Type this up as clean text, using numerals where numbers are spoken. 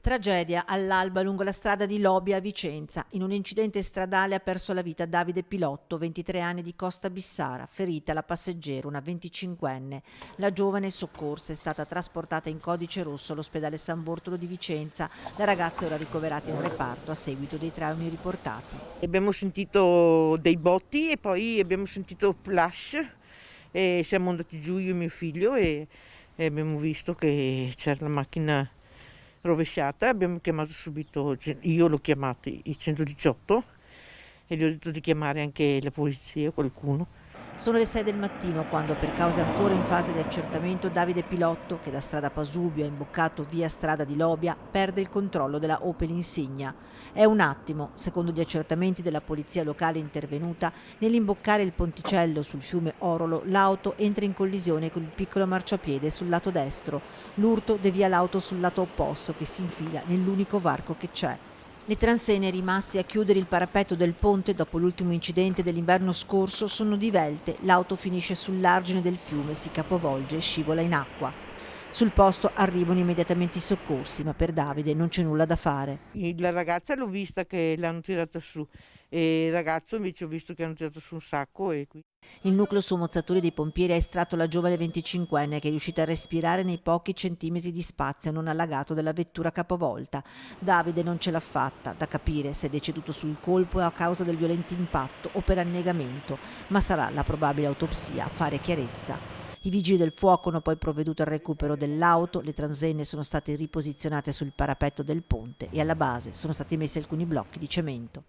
Tragedia all'alba lungo la strada di Lobia a Vicenza. In un incidente stradale ha perso la vita Davide Pilotto, 23 anni, di Costa Bissara, ferita la passeggera, una 25enne. La giovane soccorsa è stata trasportata in codice rosso all'ospedale San Bortolo di Vicenza. La ragazza è ora ricoverata in reparto a seguito dei traumi riportati. Abbiamo sentito dei botti e poi abbiamo sentito flash e siamo andati giù io e mio figlio e abbiamo visto che c'era la macchina rovesciata. Abbiamo chiamato subito, io l'ho chiamato i 118 e gli ho detto di chiamare anche la polizia, qualcuno. Sono le 6 del mattino quando, per cause ancora in fase di accertamento, Davide Pilotto, che da strada Pasubio ha imboccato via strada di Lobia, perde il controllo della Opel Insignia. È un attimo, secondo gli accertamenti della polizia locale intervenuta, nell'imboccare il ponticello sul fiume Orolo, l'auto entra in collisione con il piccolo marciapiede sul lato destro. L'urto devia l'auto sul lato opposto, che si infila nell'unico varco che c'è. Le transenne rimasti a chiudere il parapetto del ponte dopo l'ultimo incidente dell'inverno scorso sono divelte. L'auto finisce sull'argine del fiume, si capovolge e scivola in acqua. Sul posto arrivano immediatamente i soccorsi, ma per Davide non c'è nulla da fare. La ragazza l'ho vista che l'hanno tirata su e il ragazzo invece ho visto che hanno tirato su un sacco e qui. Il nucleo sommozzatori dei pompieri ha estratto la giovane 25enne che è riuscita a respirare nei pochi centimetri di spazio non allagato della vettura capovolta. Davide non ce l'ha fatta, da capire se è deceduto sul colpo a causa del violento impatto o per annegamento, ma sarà la probabile autopsia a fare chiarezza. I vigili del fuoco hanno poi provveduto al recupero dell'auto, le transenne sono state riposizionate sul parapetto del ponte e alla base sono stati messi alcuni blocchi di cemento.